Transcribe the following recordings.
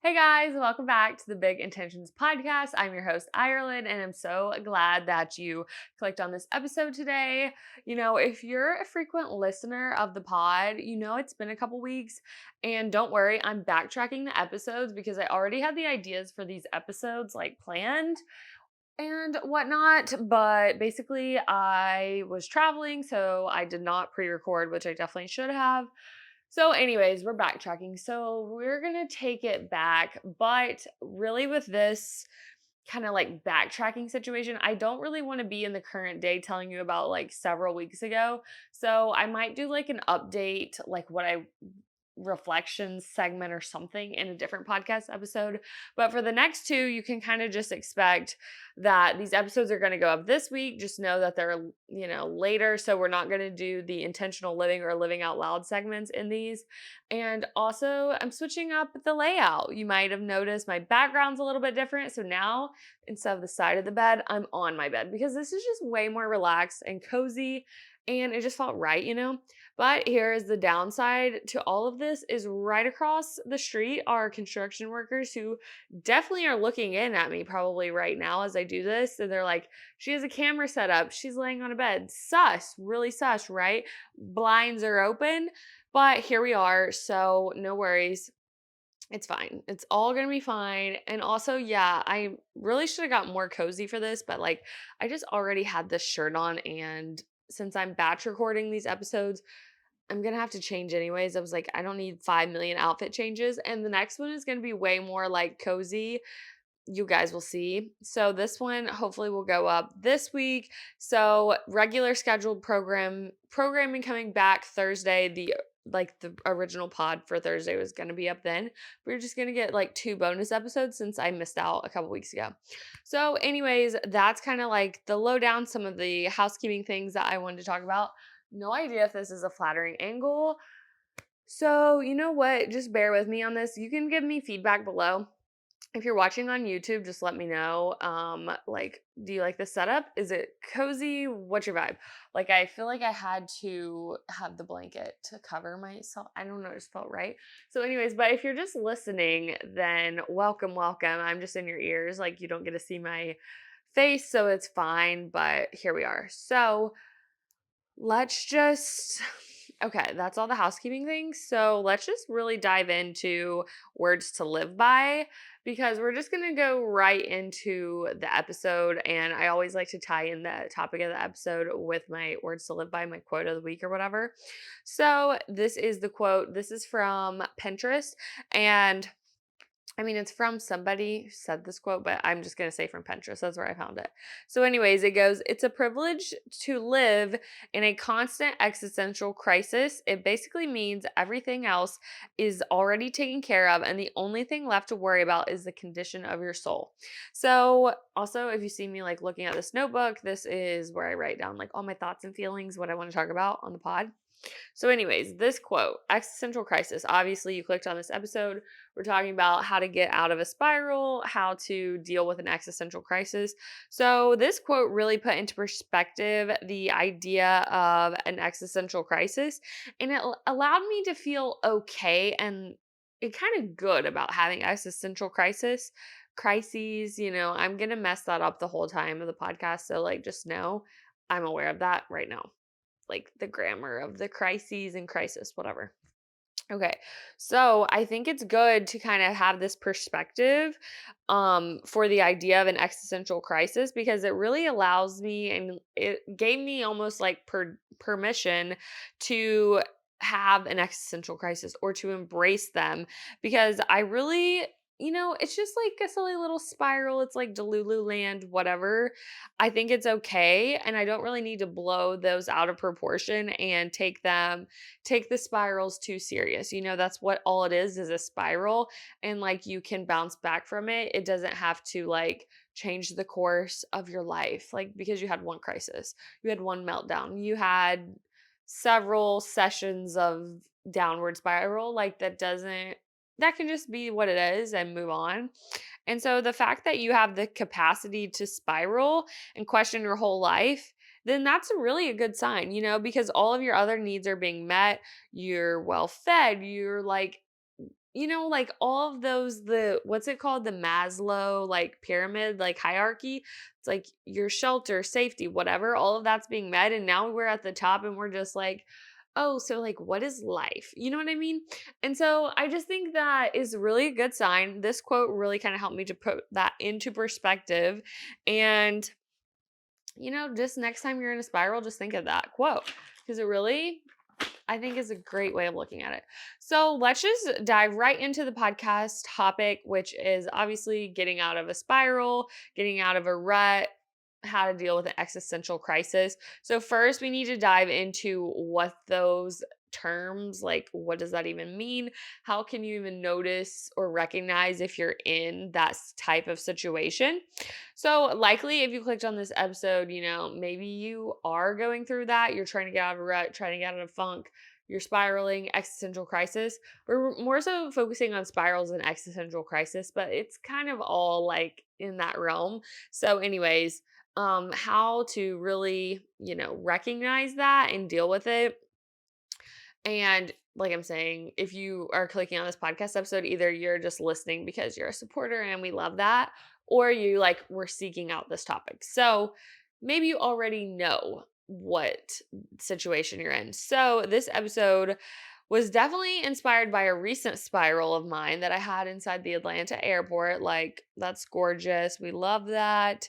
Hey guys, welcome back to the Big Intentions podcast. I'm your host, Iralyn, and I'm so glad that you clicked on this episode today. If you're a frequent listener of the pod, it's been a couple weeks, and don't worry, I'm backtracking the episodes because I already had the ideas for these episodes like planned and whatnot. But basically, I was traveling, so I did not pre record, which I definitely should have. So, anyways, we're backtracking. So, we're going to take it back. But really, with this kind of like backtracking situation, I don't really want to be in the current day telling you about like several weeks ago. So, I might do like an update, like what I reflections segment or something in a different podcast episode. But for the next two, you can kind of just expect that these episodes are going to go up this week. Just know that they're, later. So we're not going to do the intentional living or living out loud segments in these. And also, I'm switching up the layout. You might have noticed my background's a little bit different. So now instead of the side of the bed, I'm on my bed because this is just way more relaxed and cozy. And it just felt right. But here is the downside to all of this is right across the street are construction workers who definitely are looking in at me probably right now as I do this. And they're like, she has a camera set up. She's laying on a bed. Sus, really sus, right? Blinds are open, but here we are. So no worries. It's fine. It's all gonna be fine. And also, yeah, I really should have got more cozy for this, but like I just already had this shirt on, and since I'm batch recording these episodes, I'm gonna have to change anyways. I was like, I don't need 5 million outfit changes. And the next one is gonna be way more like cozy. You guys will see. So this one hopefully will go up this week. So regular scheduled programming coming back Thursday. The original pod for Thursday was going to be up then. We're just going to get like two bonus episodes since I missed out a couple weeks ago. So anyways, that's kind of like the lowdown, some of the housekeeping things that I wanted to talk about. No idea if this is a flattering angle. So, you know what? Just bear with me on this. You can give me feedback below. If you're watching on YouTube, just let me know. Like, do you like the setup? Is it cozy? What's your vibe? Like, I feel like I had to have the blanket to cover myself. I don't know, it just felt right. So, anyways, but if you're just listening, then welcome, welcome. I'm just in your ears. Like, you don't get to see my face, so it's fine. But here we are. So, let's just okay, that's all the housekeeping things. So let's just really dive into words to live by because we're just going to go right into the episode. And I always like to tie in the topic of the episode with my words to live by, my quote of the week or whatever. So this is the quote. This is from Pinterest. And I mean, it's from somebody who said this quote, but I'm just going to say from Pinterest. That's where I found it. So, anyways, it goes, it's a privilege to live in a constant existential crisis. It basically means everything else is already taken care of, and the only thing left to worry about is the condition of your soul. So, also, if you see me like looking at this notebook, this is where I write down like all my thoughts and feelings, what I want to talk about on the pod. So, anyways, this quote, existential crisis. Obviously, you clicked on this episode. We're talking about how to get out of a spiral, how to deal with an existential crisis. So, this quote really put into perspective the idea of an existential crisis, and it allowed me to feel okay and kind of good about having existential crises. I'm going to mess that up the whole time of the podcast. So, like, just know I'm aware of that right now, like the grammar of the crises and crisis, whatever. Okay. So I think it's good to kind of have this perspective for the idea of an existential crisis because it really allows me and it gave me almost like permission to have an existential crisis or to embrace them because I really it's just like a silly little spiral. It's like Delulu land, whatever. I think it's okay. And I don't really need to blow those out of proportion and take the spirals too serious. That's what all it is a spiral. And like you can bounce back from it. It doesn't have to like change the course of your life. Like because you had one crisis, you had one meltdown, you had several sessions of downward spiral. Like that can just be what it is and move on. And so the fact that you have the capacity to spiral and question your whole life, then that's really a good sign, because all of your other needs are being met. You're well fed. You're like like all of those, what's it called? The Maslow like pyramid, like hierarchy. It's like your shelter, safety, whatever, all of that's being met. And now we're at the top and we're just like, oh, so like what is life? You know what I mean? And so I just think that is really a good sign. This quote really kind of helped me to put that into perspective. And just next time you're in a spiral, just think of that quote because it really, I think, is a great way of looking at it. So let's just dive right into the podcast topic, which is obviously getting out of a spiral, getting out of a rut, how to deal with an existential crisis. So, first, we need to dive into what those terms, like, what does that even mean? How can you even notice or recognize if you're in that type of situation? So, likely, if you clicked on this episode, maybe you are going through that. You're trying to get out of a rut, trying to get out of a funk. You're spiraling, existential crisis. We're more so focusing on spirals and existential crisis, but it's kind of all like in that realm. So, anyways, how to really, recognize that and deal with it. And like I'm saying, if you are clicking on this podcast episode, either you're just listening because you're a supporter and we love that, or you like we're seeking out this topic. So maybe you already know what situation you're in. So this episode was definitely inspired by a recent spiral of mine that I had inside the Atlanta airport. Like, that's gorgeous. We love that.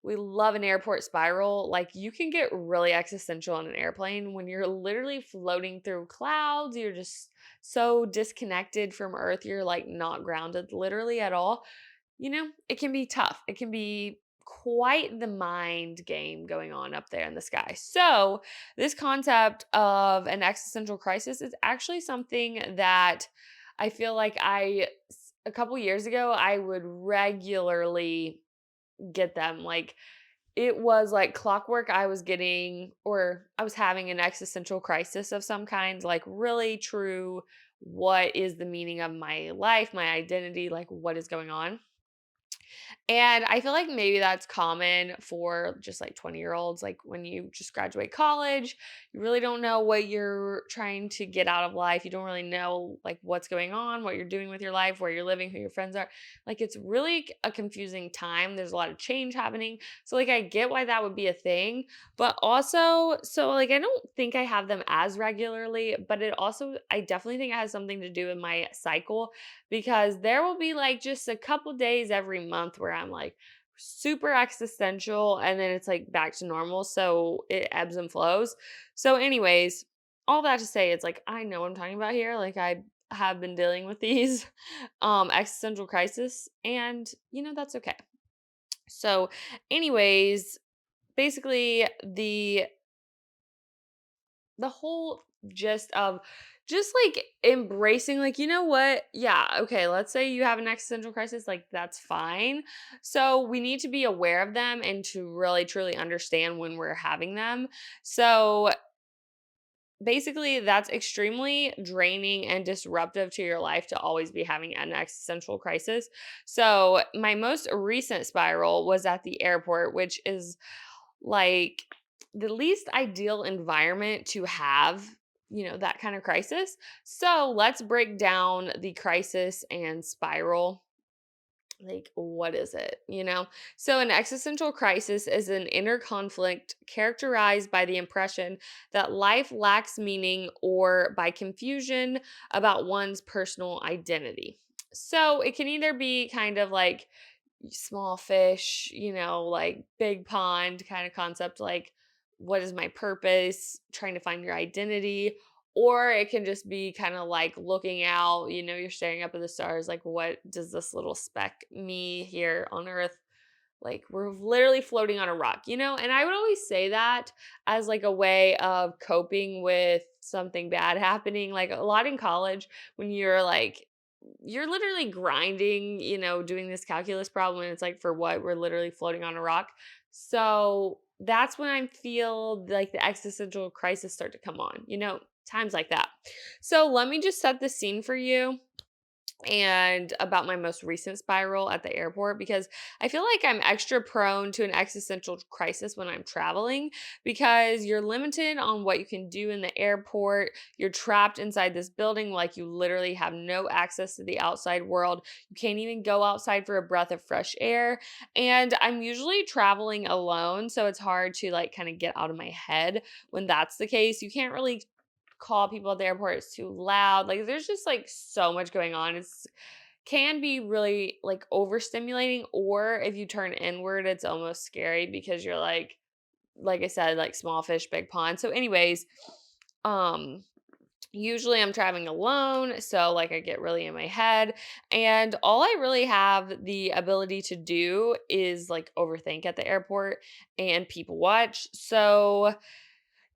We love an airport spiral. Like, you can get really existential on an airplane when you're literally floating through clouds. You're just so disconnected from Earth. You're like not grounded literally at all. It can be tough. It can be quite the mind game going on up there in the sky. So, this concept of an existential crisis is actually something that I feel like a couple years ago, I would regularly get them. Like, it was like clockwork. I was getting, or I was having an existential crisis of some kind, like really true. What is the meaning of my life, my identity? Like, what is going on? And I feel like maybe that's common for just like 20-year-olds. Like, when you just graduate college, you really don't know what you're trying to get out of life. You don't really know like what's going on, what you're doing with your life, where you're living, who your friends are. Like, it's really a confusing time. There's a lot of change happening. So like I get why that would be a thing, but also so like I don't think I have them as regularly, but I definitely think it has something to do with my cycle because there will be like just a couple days every month where I'm like super existential and then it's like back to normal. So it ebbs and flows. So, anyways, all that to say, it's like I know what I'm talking about here. Like, I have been dealing with these existential crisis, and that's okay. So, anyways, basically the whole gist of just like embracing, like, you know what, yeah, okay, let's say you have an existential crisis, like, that's fine. So we need to be aware of them and to really truly understand when we're having them. So basically, that's extremely draining and disruptive to your life to always be having an existential crisis. So my most recent spiral was at the airport, which is like the least ideal environment to have, that kind of crisis. So let's break down the crisis and spiral. Like, what is it? So an existential crisis is an inner conflict characterized by the impression that life lacks meaning or by confusion about one's personal identity. So it can either be kind of like small fish, like big pond kind of concept, like, what is my purpose? Trying to find your identity. Or it can just be kind of like looking out, you're staring up at the stars, like, what does this little speck, me here on Earth, like, we're literally floating on a rock, And I would always say that as like a way of coping with something bad happening. Like, a lot in college, when you're literally grinding, doing this calculus problem, and it's like, for what? We're literally floating on a rock. So that's when I feel like the existential crisis start to come on, times like that. So let me just set the scene for you. and about my most recent spiral at the airport because I feel like I'm extra prone to an existential crisis when I'm traveling because you're limited on what you can do in the airport. You're trapped inside this building, like you literally have no access to the outside world. You can't even go outside for a breath of fresh air. And I'm usually traveling alone, so it's hard to like kind of get out of my head when that's the case. You can't really call people at the airport, it's too loud. Like there's just like so much going on. It's can be really like overstimulating, or if you turn inward, it's almost scary because you're like I said, like small fish, big pond. So anyways, um usually I'm traveling alone, so like I get really in my head, and all I really have the ability to do is like overthink at the airport and people watch. So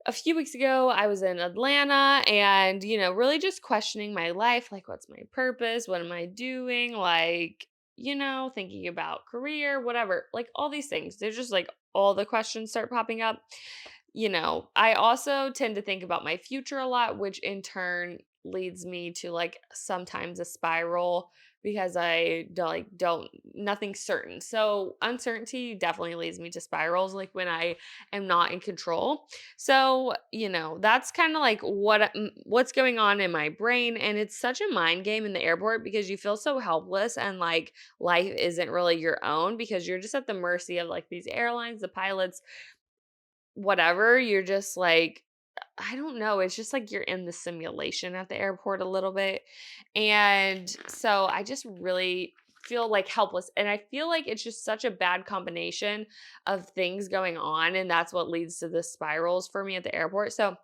a few weeks ago, I was in Atlanta and, really just questioning my life. Like, what's my purpose? What am I doing? Like, thinking about career, whatever, like all these things. There's just like all the questions start popping up. I also tend to think about my future a lot, which in turn leads me to like sometimes a spiral because I don't nothing's certain. So uncertainty definitely leads me to spirals like when I am not in control. So, that's kind of like what's going on in my brain, and it's such a mind game in the airport because you feel so helpless and like life isn't really your own because you're just at the mercy of like these airlines, the pilots, whatever. You're just like I don't know, it's just like you're in the simulation at the airport a little bit. And so I just really feel like helpless. And I feel like it's just such a bad combination of things going on. And that's what leads to the spirals for me at the airport. So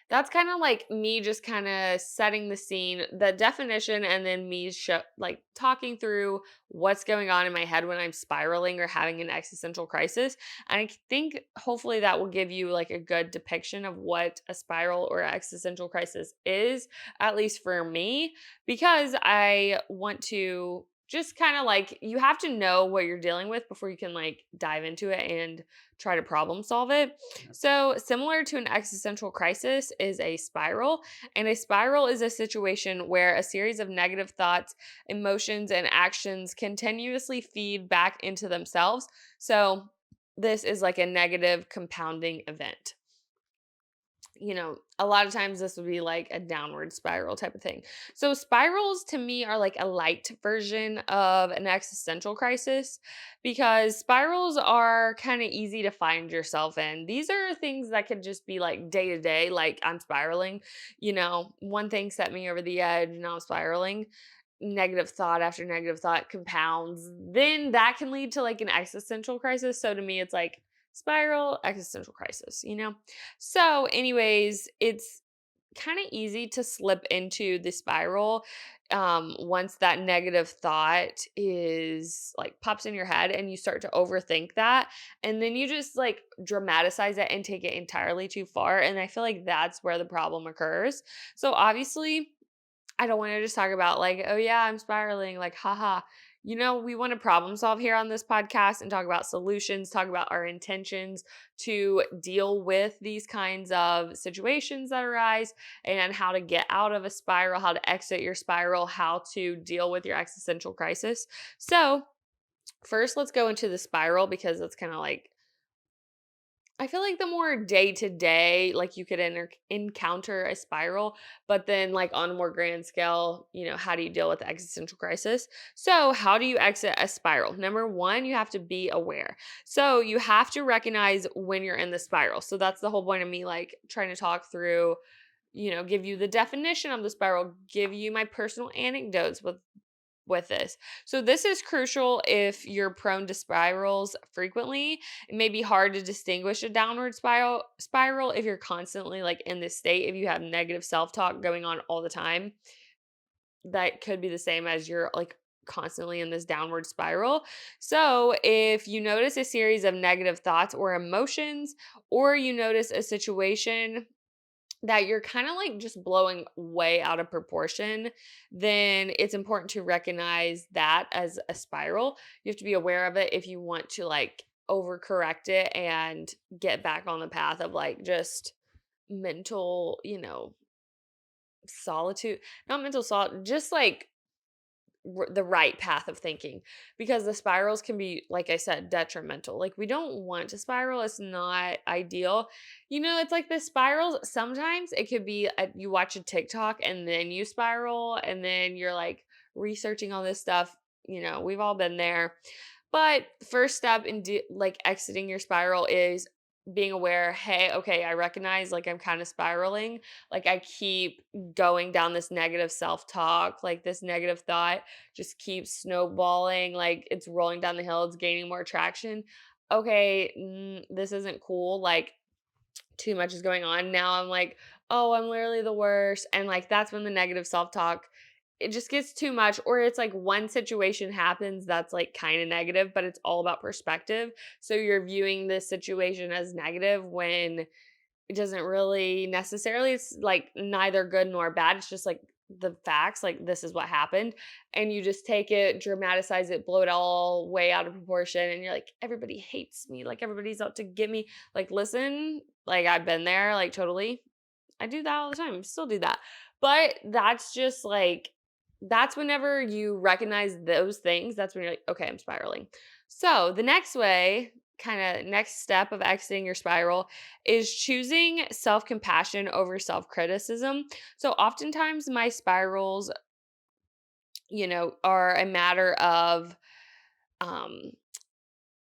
that's kind of like me just kind of setting the scene, the definition, and then me like talking through what's going on in my head when I'm spiraling or having an existential crisis. And I think hopefully that will give you like a good depiction of what a spiral or existential crisis is, at least for me, because I want to just kind of like you have to know what you're dealing with before you can like dive into it and try to problem solve it. So, similar to an existential crisis is a spiral, and a spiral is a situation where a series of negative thoughts, emotions, and actions continuously feed back into themselves. So, this is like a negative compounding event. A lot of times this would be like a downward spiral type of thing. So spirals to me are like a light version of an existential crisis because spirals are kind of easy to find yourself in. These are things that could just be like day to day, like I'm spiraling, one thing set me over the edge, now I'm spiraling. Negative thought after negative thought compounds, then that can lead to like an existential crisis. So to me, it's like spiral, existential crisis. So, anyways, it's kind of easy to slip into the spiral once that negative thought is like pops in your head and you start to overthink that. And then you just like dramatize it and take it entirely too far. And I feel like that's where the problem occurs. So, obviously, I don't want to just talk about like, oh yeah, I'm spiraling, like, haha. We want to problem solve here on this podcast and talk about solutions, talk about our intentions to deal with these kinds of situations that arise and how to get out of a spiral, how to exit your spiral, how to deal with your existential crisis. So, first, let's go into the spiral because it's kind of like I feel like the more day to day, like you could encounter a spiral, but then like on a more grand scale, how do you deal with the existential crisis? So, how do you exit a spiral? Number one, you have to be aware. So, you have to recognize when you're in the spiral. So, that's the whole point of me like trying to talk through, give you the definition of the spiral, give you my personal anecdotes with this. So this is crucial if you're prone to spirals frequently. It may be hard to distinguish a downward spiral if you're constantly like in this state, if you have negative self-talk going on all the time. That could be the same as you're like constantly in this downward spiral. So, if you notice a series of negative thoughts or emotions, or you notice a situation that you're kind of like just blowing way out of proportion, then it's important to recognize that as a spiral. You have to be aware of it if you want to like overcorrect it and get back on the path of like just mental, solitude, not mental just like the right path of thinking, because the spirals can be, like I said, detrimental. Like, we don't want to spiral. It's not ideal. It's like the spirals. Sometimes it could be you watch a TikTok and then you spiral and then you're like researching all this stuff. We've all been there. But first step in like exiting your spiral is being aware, hey, okay, I recognize like I'm kind of spiraling. Like I keep going down this negative self-talk, like this negative thought just keeps snowballing, like it's rolling down the hill, it's gaining more traction. Okay, this isn't cool. Like too much is going on. Now I'm like, oh, I'm literally the worst. And like that's when the negative self-talk, it just gets too much. Or it's like one situation happens that's like kind of negative, but it's all about perspective. So you're viewing this situation as negative when it doesn't really necessarily, it's like neither good nor bad. It's just like the facts, like this is what happened. And you just take it, dramatize it, blow it all way out of proportion. And you're like, everybody hates me. Like everybody's out to get me. Like, listen, like I've been there, like totally. I do that all the time. Still do that. But that's just like, that's whenever you recognize those things, that's when you're like, okay, I'm spiraling. So the next way, kind of next step of exiting your spiral is choosing self compassion over self criticism. So oftentimes my spirals, are a matter of, um,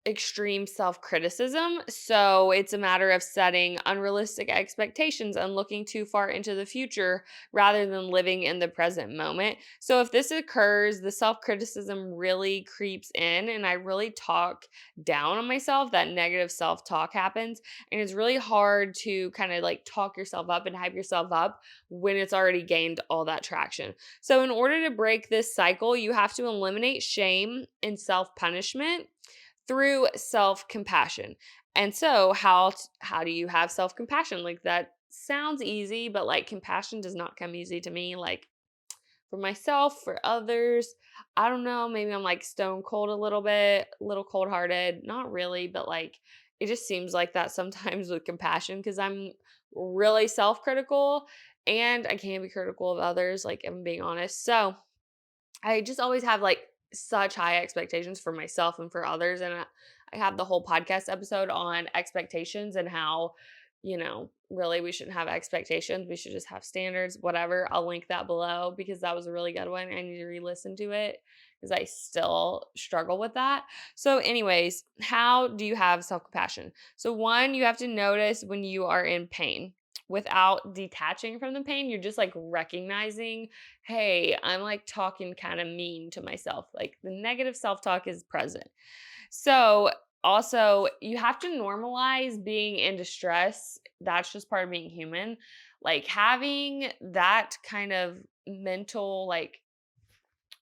extreme self-criticism. So it's a matter of setting unrealistic expectations and looking too far into the future rather than living in the present moment. So if this occurs, the self-criticism really creeps in and I really talk down on myself. That negative self-talk happens. And it's really hard to kind of like talk yourself up and hype yourself up when it's already gained all that traction. So in order to break this cycle, you have to eliminate shame and self-punishment through self-compassion. And so how do you have self-compassion? Like that sounds easy, but like compassion does not come easy to me. Like for myself, for others, I don't know, maybe I'm like stone cold a little bit, a little cold-hearted, not really, but like it just seems like that sometimes with compassion because I'm really self-critical and I can be critical of others, like if I'm being honest. So I just always have like such high expectations for myself and for others. And I have the whole podcast episode on expectations and how, really we shouldn't have expectations. We should just have standards, whatever. I'll link that below because that was a really good one. I need to re listen to it because I still struggle with that. So, anyways, how do you have self compassion? So, one, you have to notice when you are in pain without detaching from the pain. You're just like recognizing, hey, I'm like talking kind of mean to myself. Like the negative self talk is present. So, also, you have to normalize being in distress. That's just part of being human. Like having that kind of mental, like,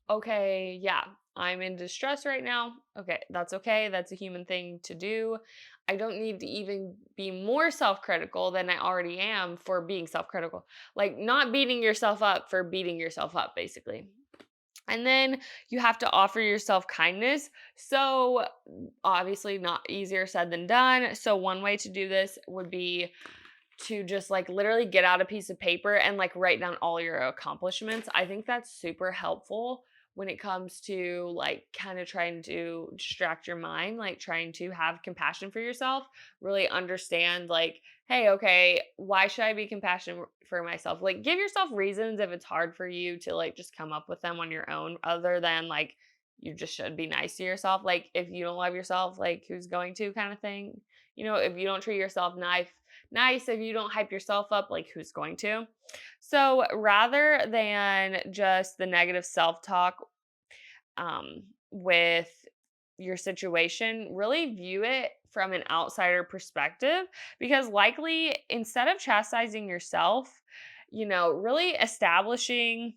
okay, yeah, I'm in distress right now. Okay, that's okay. That's a human thing to do. I don't need to even be more self critical than I already am for being self critical. Like, not beating yourself up for beating yourself up, basically. And then you have to offer yourself kindness. So, obviously, not easier said than done. So, one way to do this would be to just like literally get out a piece of paper and like write down all your accomplishments. I think that's super helpful when it comes to like kind of trying to distract your mind, like trying to have compassion for yourself, really understand like, hey, okay, why should I be compassionate for myself? Like give yourself reasons if it's hard for you to like just come up with them on your own other than like you just should be nice to yourself. Like if you don't love yourself, like who's going to kind of thing. If you don't treat yourself nice, if you don't hype yourself up, like who's going to? So rather than just the negative self-talk with your situation, really view it from an outsider perspective because likely instead of chastising yourself, really establishing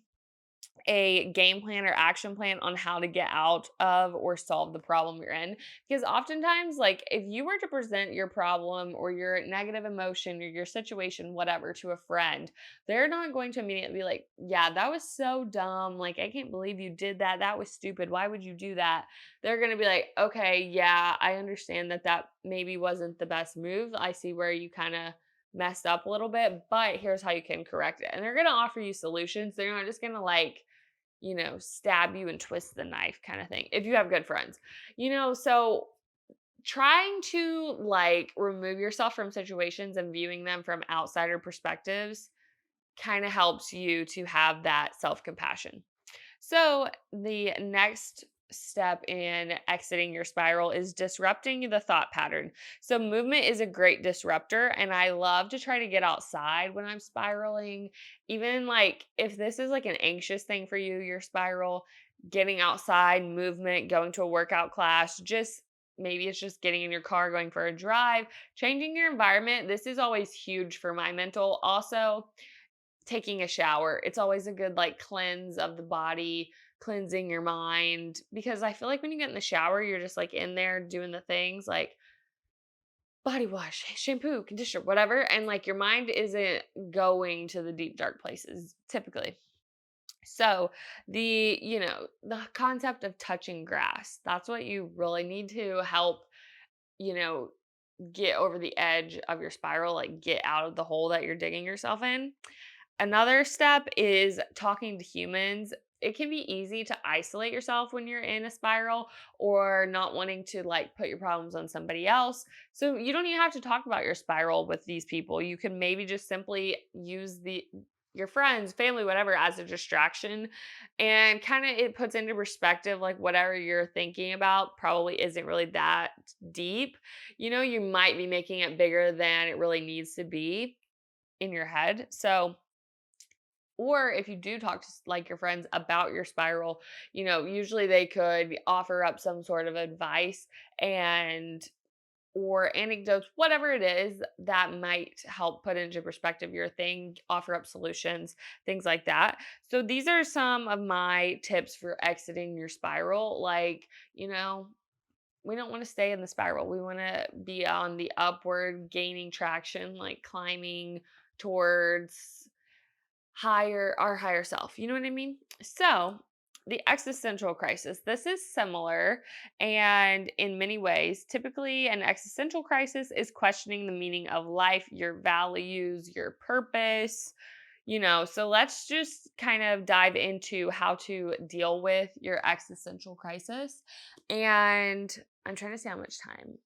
a game plan or action plan on how to get out of or solve the problem you're in. Because oftentimes, like, if you were to present your problem or your negative emotion or your situation, whatever, to a friend, they're not going to immediately be like, yeah, that was so dumb. Like, I can't believe you did that. That was stupid. Why would you do that? They're going to be like, okay, yeah, I understand that maybe wasn't the best move. I see where you kind of messed up a little bit, but here's how you can correct it. And they're going to offer you solutions. They're not just going to like, stab you and twist the knife kind of thing if you have good friends. So trying to like remove yourself from situations and viewing them from outsider perspectives kind of helps you to have that self-compassion. So, the next step in exiting your spiral is disrupting the thought pattern. So, movement is a great disruptor, and I love to try to get outside when I'm spiraling. Even like if this is like an anxious thing for you, your spiral, getting outside, movement, going to a workout class, just maybe it's just getting in your car, going for a drive, changing your environment. This is always huge for my mental. Also, taking a shower. It's always a good like cleanse of the body, cleansing your mind because I feel like when you get in the shower, you're just like in there doing the things like body wash, shampoo, conditioner, whatever, and like your mind isn't going to the deep dark places typically. So, the concept of touching grass, that's what you really need to help, you know, get over the edge of your spiral, like get out of the hole that you're digging yourself in. Another step is talking to humans. It can be easy to isolate yourself when you're in a spiral or not wanting to like put your problems on somebody else. So you don't even have to talk about your spiral with these people. You can maybe just simply use the your friends, family, whatever as a distraction and kind of it puts into perspective like whatever you're thinking about probably isn't really that deep. You might be making it bigger than it really needs to be in your head. So or if you do talk to like your friends about your spiral, usually they could offer up some sort of advice and or anecdotes, whatever it is that might help put into perspective your thing, offer up solutions, things like that. So these are some of my tips for exiting your spiral. Like, we don't want to stay in the spiral. We want to be on the upward, gaining traction, like climbing towards our higher self. You know what I mean? So, the existential crisis. This is similar and in many ways, typically an existential crisis is questioning the meaning of life, your values, your purpose. So let's just kind of dive into how to deal with your existential crisis. And I'm trying to see how much time,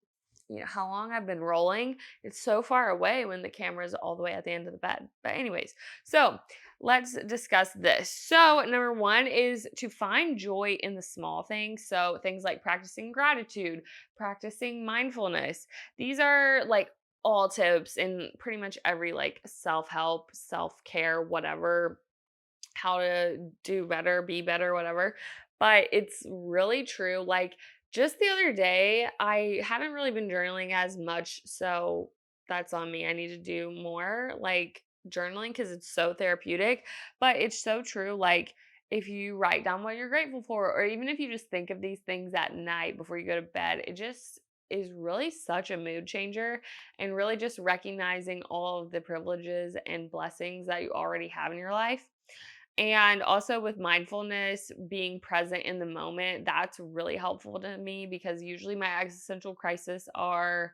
how long I've been rolling. It's so far away when the camera is all the way at the end of the bed. But, anyways, so let's discuss this. So, number one is to find joy in the small things. So, things like practicing gratitude, practicing mindfulness. These are like all tips in pretty much every like self help, self care, whatever, how to do better, be better, whatever. But it's really true. Like just the other day, I haven't really been journaling as much. So that's on me. I need to do more like journaling because it's so therapeutic. But it's so true. Like if you write down what you're grateful for, or even if you just think of these things at night before you go to bed, it just is really such a mood changer and really just recognizing all of the privileges and blessings that you already have in your life. And also with mindfulness, being present in the moment, that's really helpful to me because usually my existential crisis are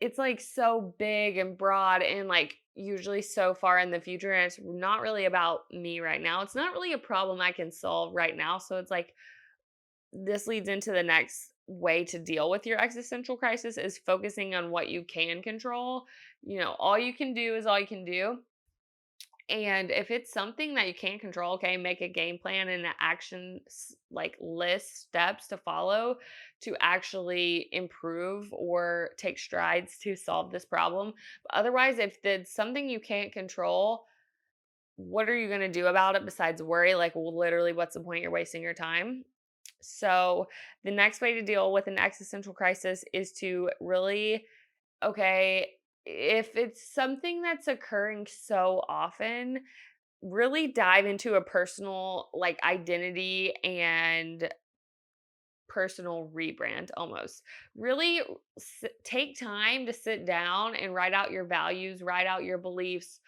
it's like so big and broad and like usually so far in the future and it's not really about me right now. It's not really a problem I can solve right now. So it's like this leads into the next way to deal with your existential crisis is focusing on what you can control. All you can do is all you can do. And if it's something that you can't control, okay, make a game plan and an action like list steps to follow to actually improve or take strides to solve this problem. But otherwise, if it's something you can't control, what are you going to do about it besides worry? Like, well, literally, what's the point? You're wasting your time. So, the next way to deal with an existential crisis is to really, okay, if it's something that's occurring so often, really dive into a personal like identity and personal rebrand almost. Really take time to sit down and write out your values, write out your beliefs,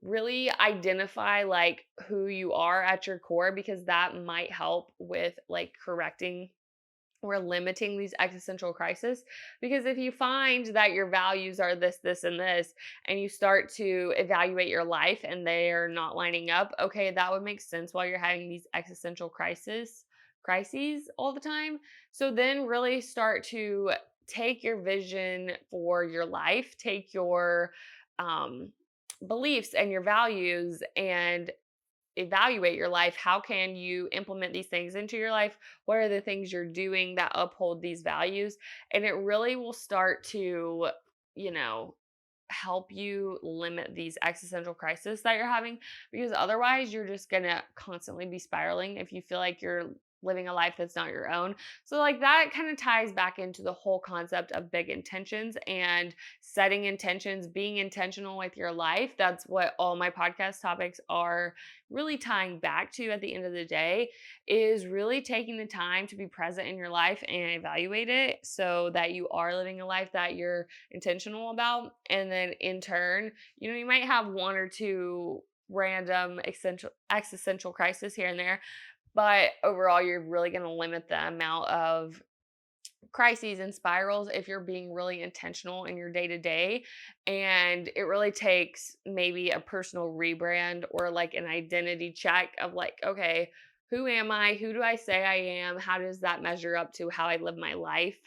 really identify like who you are at your core because that might help with like correcting we're limiting these existential crises. Because if you find that your values are this, this, and this, and you start to evaluate your life and they're not lining up, okay, that would make sense while you're having these existential crises all the time. So then really start to take your vision for your life, take your um beliefs and your values, and evaluate your life. How can you implement these things into your life? What are the things you're doing that uphold these values? And it really will start to, you know, help you limit these existential crises that you're having, because otherwise you're just going to constantly be spiraling if you feel like you're living a life that's not your own. So like that kind of ties back into the whole concept of big intentions and setting intentions, being intentional with your life. That's what all my podcast topics are really tying back to at the end of the day, is really taking the time to be present in your life and evaluate it so that you are living a life that you're intentional about. And then in turn, you might have one or two random existential crisis here and there, but overall you're really going to limit the amount of crises and spirals if you're being really intentional in your day to day. And it really takes maybe a personal rebrand or like an identity check of like, okay, who am I? Who do I say I am? How does that measure up to how I live my life?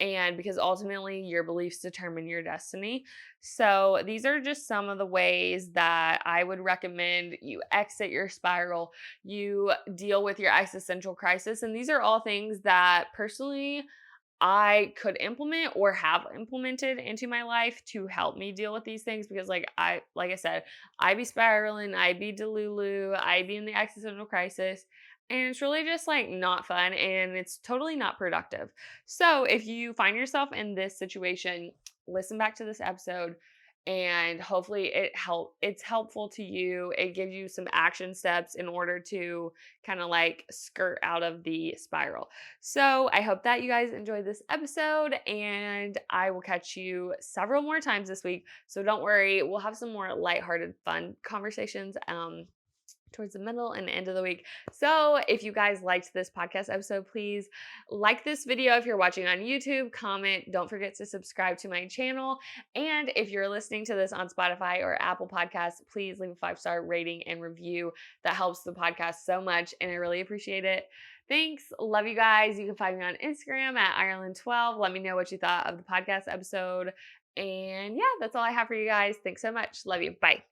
And because ultimately your beliefs determine your destiny. So these are just some of the ways that I would recommend you exit your spiral, you deal with your existential crisis. And these are all things that personally I could implement or have implemented into my life to help me deal with these things, because like I said, I be spiraling, I be delulu, I be in the existential crisis, and it's really just like not fun and it's totally not productive. So if you find yourself in this situation, listen back to this episode and hopefully it's helpful to you. It gives you some action steps in order to kind of like skirt out of the spiral. So I hope that you guys enjoyed this episode, and I will catch you several more times this week. So don't worry, we'll have some more lighthearted, fun conversations towards the middle and end of the week. So if you guys liked this podcast episode, please like this video if you're watching on YouTube, comment, don't forget to subscribe to my channel. And if you're listening to this on Spotify or Apple Podcasts, please leave a 5-star rating and review. That helps the podcast so much and I really appreciate it. Thanks. Love you guys. You can find me on Instagram at Iralyn12. Let me know what you thought of the podcast episode. And yeah, that's all I have for you guys. Thanks so much. Love you. Bye.